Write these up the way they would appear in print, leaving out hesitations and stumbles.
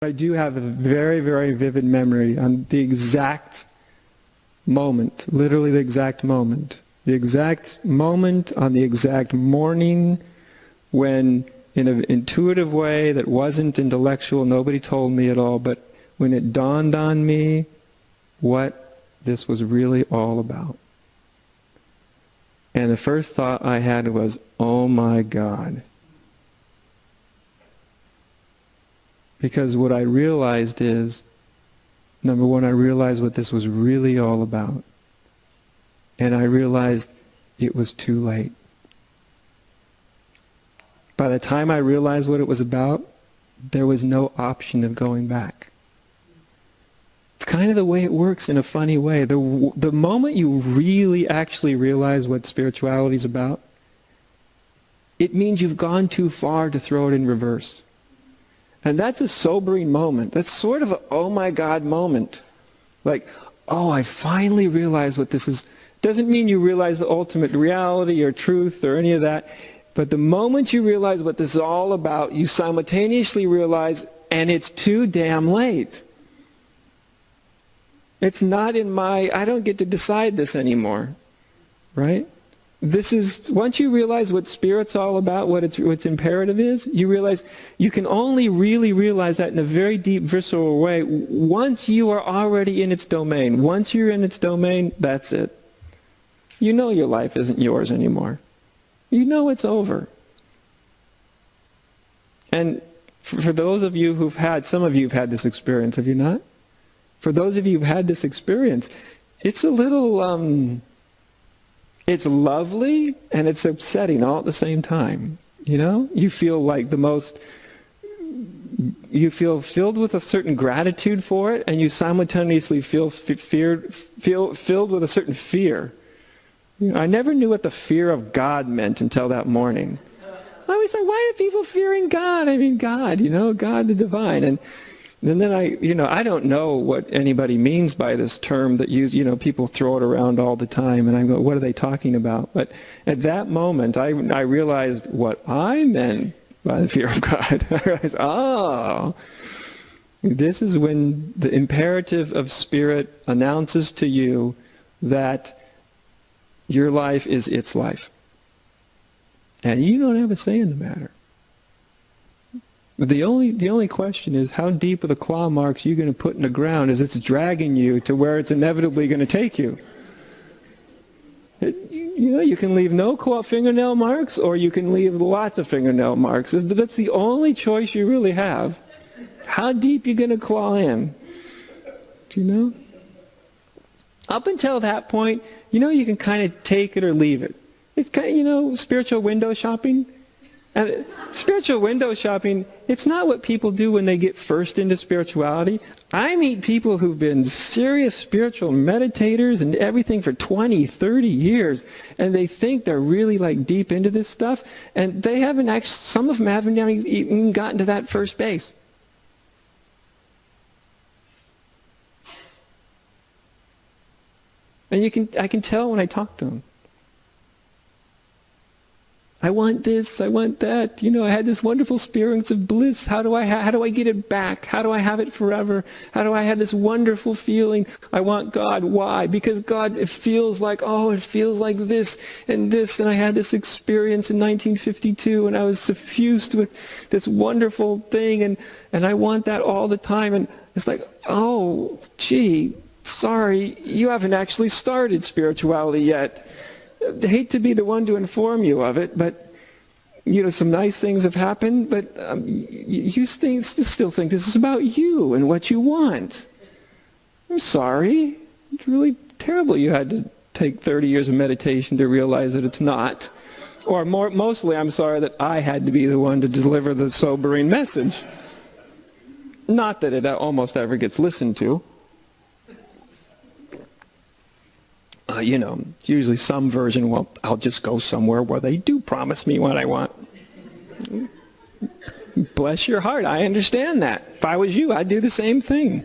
I do have a very, very vivid memory on the exact moment, literally the exact moment on the exact morning when, in an intuitive way that wasn't intellectual, nobody told me at all, but when it dawned on me what this was really all about. And the first thought I had was, oh my God. Because what I realized is, number one, I realized what this was really all about. And I realized it was too late. By the time I realized what it was about, there was no option of going back. It's kind of the way it works in a funny way. The moment you really actually realize what spirituality is about, it means you've gone too far to throw it in reverse. And that's a sobering moment. That's sort of a oh my God moment. Like, oh, I finally realized what this is. Doesn't mean you realize the ultimate reality or truth or any of that. But the moment you realize what this is all about, you simultaneously realize, and it's too damn late. It's not in my, I don't get to decide this anymore. Right? This is, once you realize what Spirit's all about, what its imperative is, you realize you can only really realize that in a very deep, visceral way once you are already in its domain. Once you're in its domain, that's it. You know your life isn't yours anymore. You know it's over. And for those of you who've had, some of you have had this experience, have you not? For those of you who've had this experience, it's a little, it's lovely and it's upsetting all at the same time. You know? You feel like the most, you feel filled with a certain gratitude for it, and you simultaneously feel filled with a certain fear. You know, I never knew what the fear of God meant until that morning. I always thought, why are people fearing God? I mean, God, you know, God the divine. And then I don't know what anybody means by this term that people throw it around all the time, and I go, what are they talking about? But at that moment, I realized what I meant by the fear of God. I realized, oh, this is when the imperative of Spirit announces to you that your life is its life. And you don't have a say in the matter. The only question is, how deep are the claw marks you're going to put in the ground as it's dragging you to where it's inevitably going to take you? You can leave no fingernail marks, or you can leave lots of fingernail marks. But that's the only choice you really have. How deep you're going to claw in. Do you know? Up until that point, you can kind of take it or leave it. It's kind of, spiritual window shopping. And spiritual window shopping, it's not what people do when they get first into spirituality. I meet people who've been serious spiritual meditators and everything for 20, 30 years, and they think they're really like deep into this stuff, and they haven't actually, some of them haven't even gotten to that first base. And I can tell when I talk to them. I want this, I want that. I had this wonderful experience of bliss. How do I get it back? How do I have it forever? How do I have this wonderful feeling? I want God. Why? Because God, it feels like this, and I had this experience in 1952, and I was suffused with this wonderful thing, and I want that all the time. And it's like, oh, gee, sorry, you haven't actually started spirituality yet. I hate to be the one to inform you of it, but some nice things have happened, but you still think this is about you and what you want. I'm sorry. It's really terrible you had to take 30 years of meditation to realize that it's not. Or mostly, I'm sorry that I had to be the one to deliver the sobering message. Not that it almost ever gets listened to. Usually some version, well, I'll just go somewhere where they do promise me what I want. Bless your heart, I understand that. If I was you, I'd do the same thing.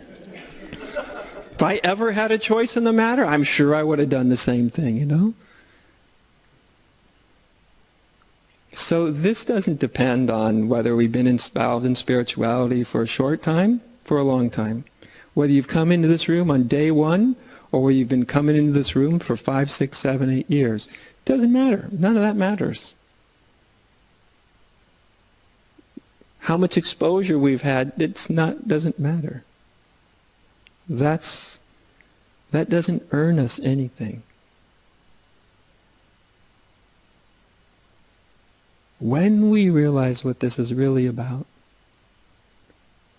If I ever had a choice in the matter, I'm sure I would have done the same thing, So this doesn't depend on whether we've been involved in spirituality for a short time, for a long time. Whether you've come into this room on day one, or whether you've been coming into this room for 5, 6, 7, 8 years. It doesn't matter. None of that matters. How much exposure we've had, doesn't matter. That doesn't earn us anything. When we realize what this is really about,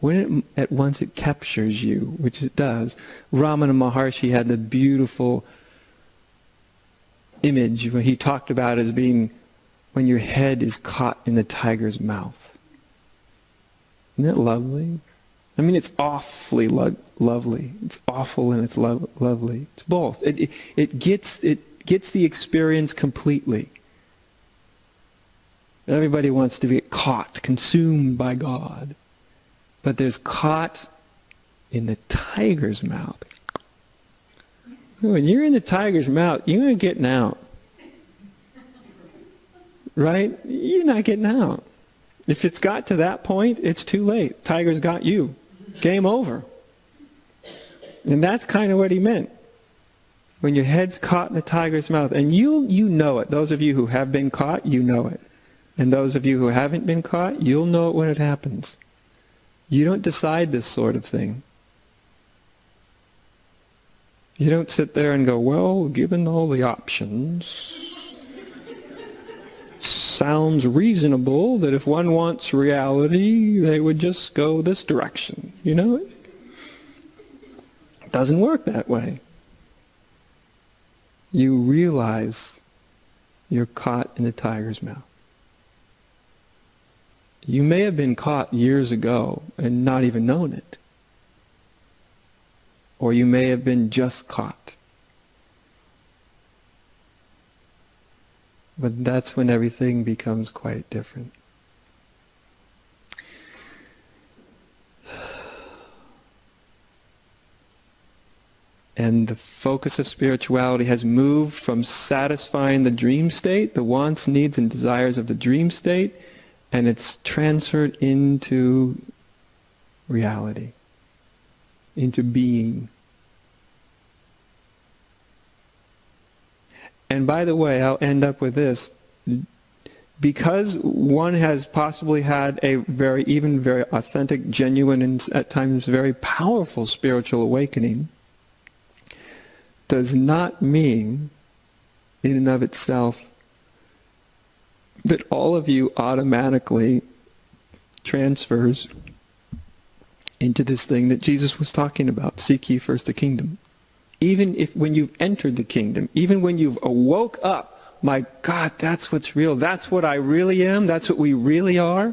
when at once it captures you, which it does. Ramana Maharshi had the beautiful image when he talked about it as being when your head is caught in the tiger's mouth. Isn't that lovely? I mean, it's awfully lovely. It's awful and it's lovely. It's both. It gets the experience completely. Everybody wants to be caught, consumed by God. But there's caught in the tiger's mouth. When you're in the tiger's mouth, you ain't getting out. Right? You're not getting out. If it's got to that point, it's too late. Tiger's got you. Game over. And that's kind of what he meant. When your head's caught in the tiger's mouth. And you know it. Those of you who have been caught, you know it. And those of you who haven't been caught, you'll know it when it happens. You don't decide this sort of thing. You don't sit there and go, well, given all the options, sounds reasonable that if one wants reality, they would just go this direction. You know? It doesn't work that way. You realize you're caught in the tiger's mouth. You may have been caught years ago and not even known it. Or you may have been just caught. But that's when everything becomes quite different. And the focus of spirituality has moved from satisfying the dream state, the wants, needs, and desires of the dream state, and it's transferred into reality, into being. And by the way, I'll end up with this. Because one has possibly had a very authentic, genuine, and at times very powerful spiritual awakening, does not mean, in and of itself, that all of you automatically transfers into this thing that Jesus was talking about, seek ye first the kingdom. Even if when you've entered the kingdom, even when you've awoke up, my God, that's what's real, that's what I really am, that's what we really are,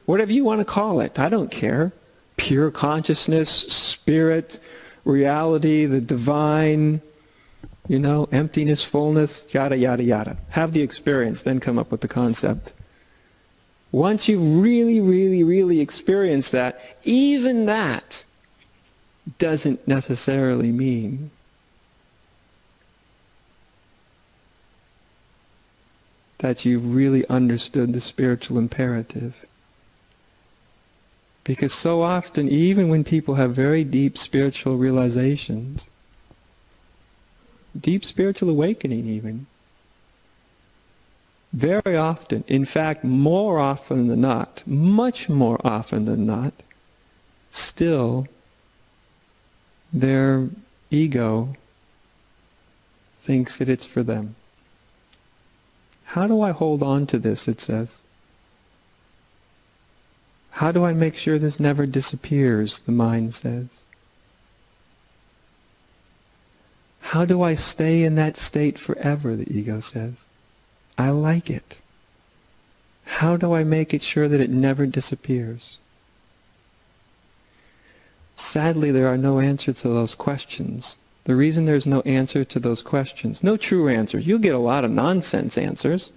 whatever you want to call it, I don't care. Pure consciousness, spirit, reality, the divine, emptiness, fullness, yada, yada, yada. Have the experience, then come up with the concept. Once you've really, really, really experienced that, even that doesn't necessarily mean that you've really understood the spiritual imperative. Because so often, even when people have very deep spiritual realizations, deep spiritual awakening even, very often, in fact more often than not, much more often than not, still their ego thinks that it's for them. How do I hold on to this, it says? How do I make sure this never disappears, the mind says? How do I stay in that state forever, the ego says? I like it. How do I make it sure that it never disappears? Sadly, there are no answers to those questions. The reason there's no answer to those questions, no true answers. You'll get a lot of nonsense answers,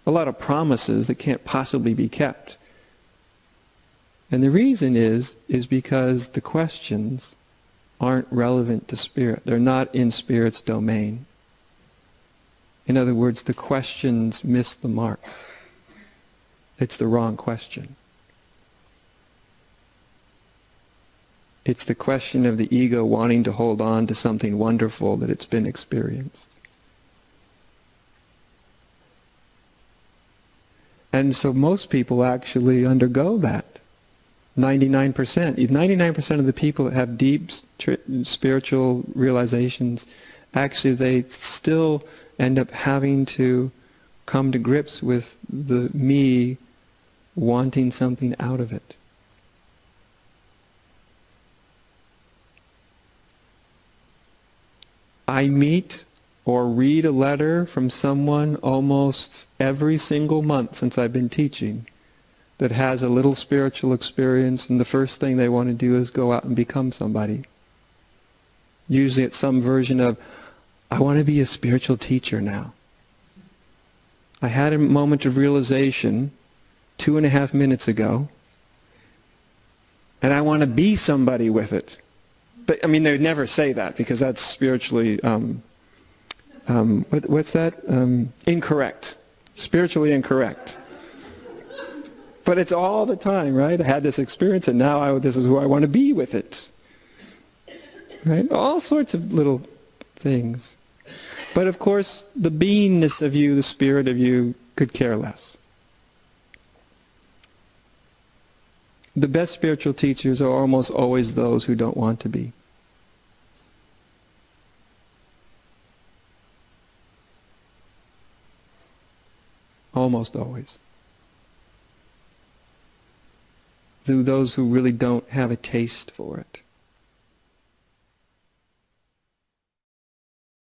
a lot of promises that can't possibly be kept. And the reason is because the questions aren't relevant to spirit. They're not in spirit's domain. In other words, the questions miss the mark. It's the wrong question. It's the question of the ego wanting to hold on to something wonderful that it's been experienced. And so most people actually undergo that. 99%. 99% of the people that have deep spiritual realizations, actually they still end up having to come to grips with the me wanting something out of it. I meet or read a letter from someone almost every single month since I've been teaching that has a little spiritual experience, and the first thing they want to do is go out and become somebody. Usually it's some version of, I want to be a spiritual teacher now. I had a moment of realization 2.5 minutes ago, and I want to be somebody with it. But I mean, they would never say that because that's spiritually, what's that? Incorrect. Spiritually incorrect. But it's all the time, right? I had this experience and now this is who I want to be with it. Right? All sorts of little things. But of course, the beingness of you, the spirit of you, could care less. The best spiritual teachers are almost always those who don't want to be. Almost always. Those who really don't have a taste for it.